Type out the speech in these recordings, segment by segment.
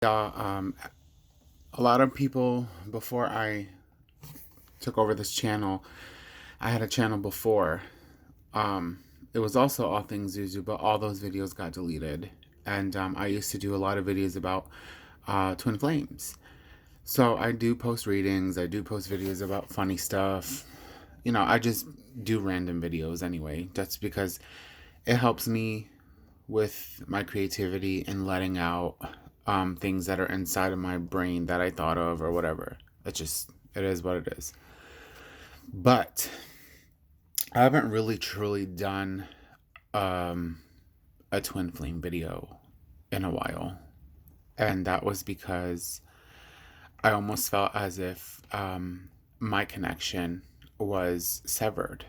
Yeah, a lot of people before I took over this channel, I had a channel before. Um, it was also All Things Zuzu, but all those videos got deleted. And I used to do a lot of videos about twin flames. So I do post readings, I do post videos about funny stuff. I just do random videos anyway. That's because it helps me with my creativity and letting out things that are inside of my brain that I thought of or whatever. It is what it is. But I haven't really truly done um, a twin flame video in a while. And that was because I almost felt as if my connection was severed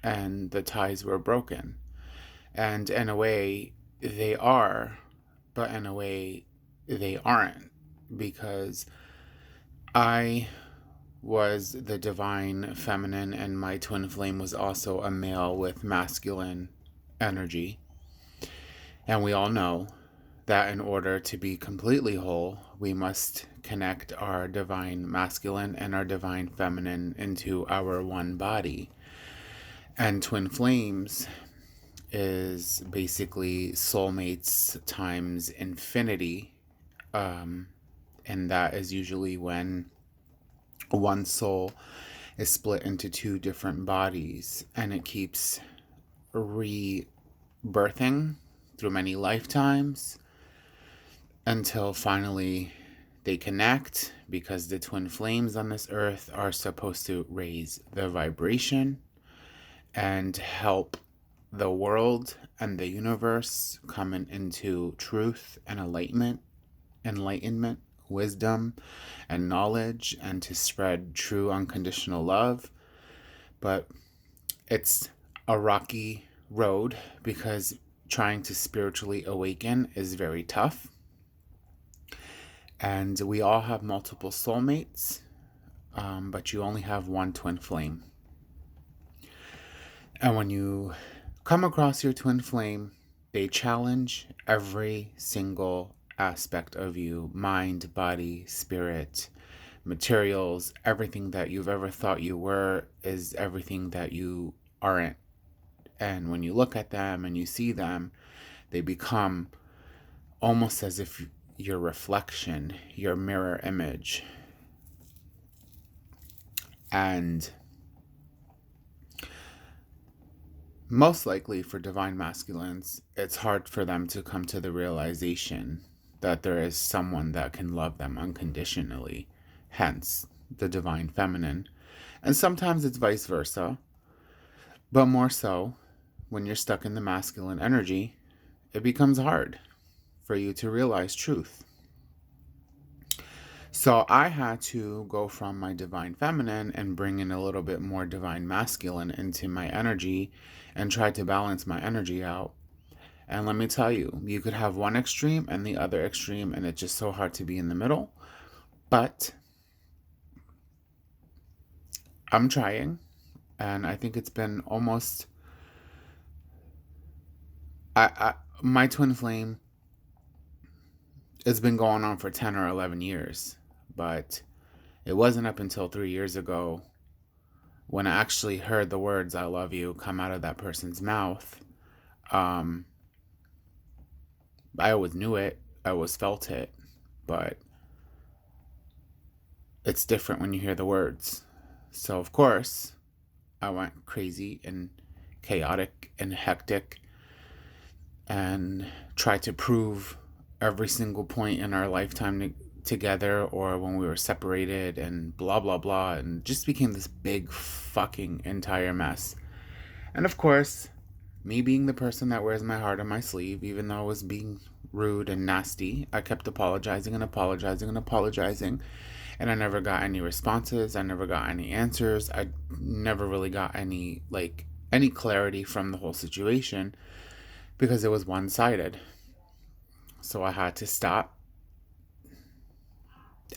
and the ties were broken. And in a way, they are, but in a way, they aren't. Because I was the divine feminine, and my twin flame was also a male with masculine energy. And we all know that in order to be completely whole, we must connect our divine masculine and our divine feminine into our one body. And twin flames is basically soulmates times infinity. And that is usually when one soul is split into two different bodies and it keeps rebirthing through many lifetimes until finally they connect, because the twin flames on this earth are supposed to raise the vibration and help the world and the universe coming into truth and enlightenment, wisdom, and knowledge, and to spread true unconditional love. But it's a rocky road because trying to spiritually awaken is very tough. And we all have multiple soulmates, but you only have one twin flame. And when you come across your twin flame, they challenge every single aspect of you: mind, body, spirit, materials. Everything that you've ever thought you were is everything that you aren't. And when you look at them and you see them, they become almost as if your reflection, your mirror image. And most likely for divine masculines, it's hard for them to come to the realization that there is someone that can love them unconditionally, hence the divine feminine. And sometimes it's vice versa, but more so when you're stuck in the masculine energy, it becomes hard for you to realize truth. So I had to go from my divine feminine and bring in a little bit more divine masculine into my energy and try to balance my energy out. And let me tell you, you could have one extreme and the other extreme, and it's just so hard to be in the middle. But I'm trying, and I think it's been almost. My twin flame has been going on for 10 or 11 years, but it wasn't up until 3 years ago when I actually heard the words "I love you" come out of that person's mouth. Um, I always knew it, I always felt it, but it's different when you hear the words. So, of course, I went crazy and chaotic and hectic and tried to prove every single point in our lifetime together or when we were separated and blah, blah, blah, and just became this big fucking entire mess. And of course, me being the person that wears my heart on my sleeve, even though I was being rude and nasty, I kept apologizing and apologizing and apologizing. And I never got any responses. I never got any answers. I never really got any clarity from the whole situation because it was one-sided. So I had to stop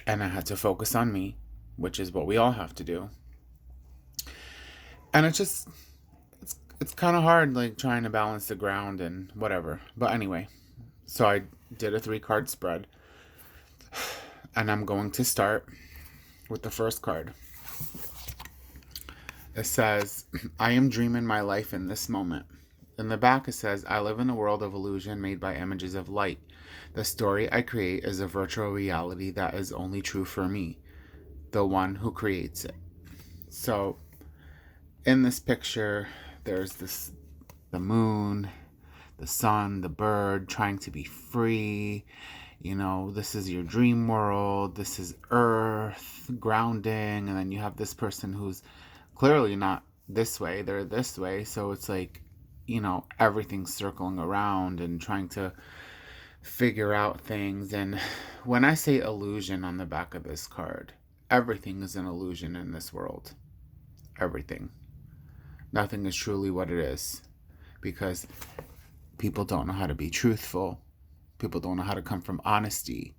and I had to focus on me, which is what we all have to do. And it's kind of hard, like trying to balance the ground and whatever. But anyway, so I did a 3-card spread. And I'm going to start with the first card. It says, I am dreaming my life in this moment. In the back, it says, I live in a world of illusion made by images of light. The story I create is a virtual reality that is only true for me, the one who creates it. So, in this picture, there's the moon, the sun, the bird trying to be free. You know, this is your dream world. This is earth, grounding. And then you have this person who's clearly not this way. They're this way. So it's like, you know, everything's circling around and trying to figure out things. And when I say illusion on the back of this card, everything is an illusion in this world. Everything. Nothing is truly what it is, because people don't know how to be truthful. People don't know how to come from honesty.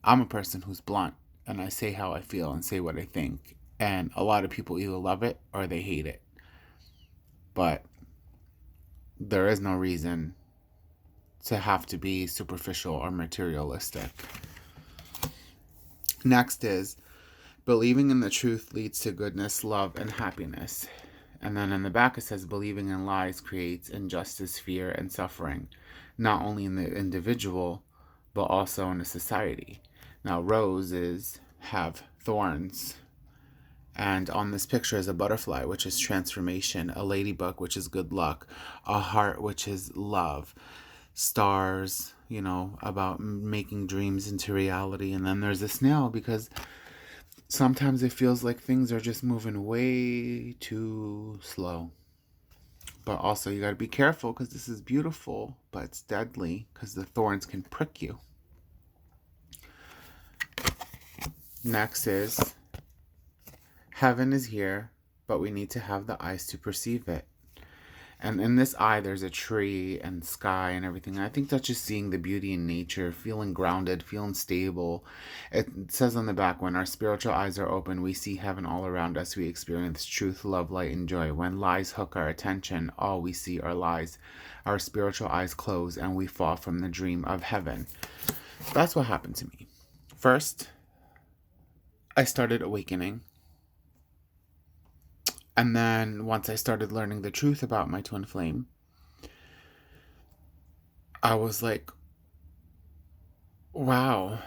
I'm a person who's blunt, and I say how I feel and say what I think. And a lot of people either love it or they hate it. But there is no reason to have to be superficial or materialistic. Next is, believing in the truth leads to goodness, love, and happiness. And then in the back it says, believing in lies creates injustice, fear, and suffering, not only in the individual, but also in a society. Now, roses have thorns. And on this picture is a butterfly, which is transformation, a ladybug, which is good luck, a heart, which is love, stars, you know, about making dreams into reality. And then there's a snail, because sometimes it feels like things are just moving way too slow. But also you got to be careful, because this is beautiful, but it's deadly, because the thorns can prick you. Next is, heaven is here, but we need to have the eyes to perceive it. And in this eye, there's a tree and sky and everything. And I think that's just seeing the beauty in nature, feeling grounded, feeling stable. It says on the back, when our spiritual eyes are open, we see heaven all around us. We experience truth, love, light, and joy. When lies hook our attention, all we see are lies. Our spiritual eyes close and we fall from the dream of heaven. That's what happened to me. First, I started awakening. And then once I started learning the truth about my twin flame, I was like, wow.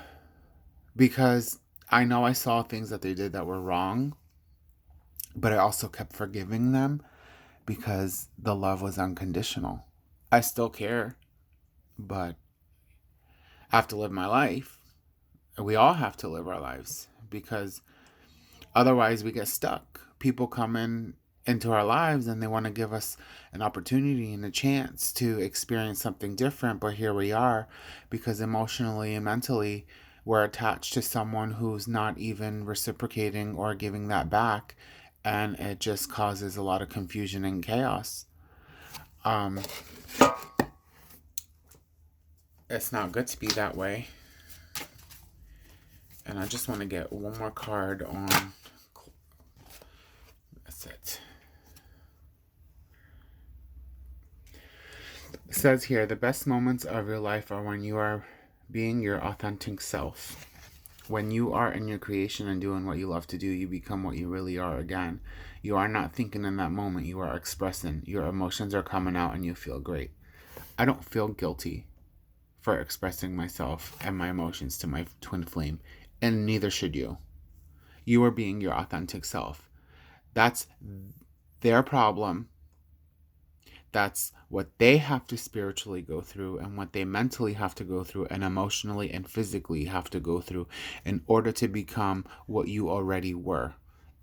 Because I know I saw things that they did that were wrong, but I also kept forgiving them because the love was unconditional. I still care, but I have to live my life. We all have to live our lives, because otherwise we get stuck. People come into our lives and they want to give us an opportunity and a chance to experience something different, but here we are, because emotionally and mentally we're attached to someone who's not even reciprocating or giving that back, and it just causes a lot of confusion and chaos. It's not good to be that way. And I just want to get one more card on. That's it. It says here, the best moments of your life are when you are being your authentic self. When you are in your creation and doing what you love to do, you become what you really are again. You are not thinking in that moment, you are expressing. Your emotions are coming out and you feel great. I don't feel guilty for expressing myself and my emotions to my twin flame, and neither should you. You are being your authentic self. That's their problem. That's what they have to spiritually go through, and what they mentally have to go through, and emotionally and physically have to go through in order to become what you already were.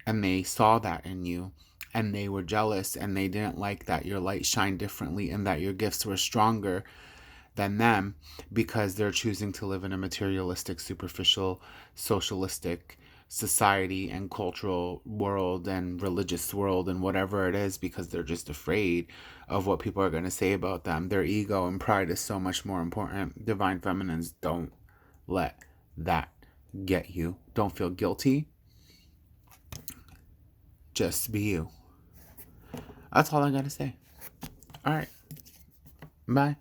And they saw that in you, and they were jealous, and they didn't like that your light shined differently and that your gifts were stronger than them, because they're choosing to live in a materialistic, superficial, socialistic society and cultural world and religious world and whatever it is, because they're just afraid of what people are going to say about them. Their ego and pride is so much more important. Divine feminines, don't let that get you. Don't feel guilty. Just be you. That's all I got to say. All right. Bye.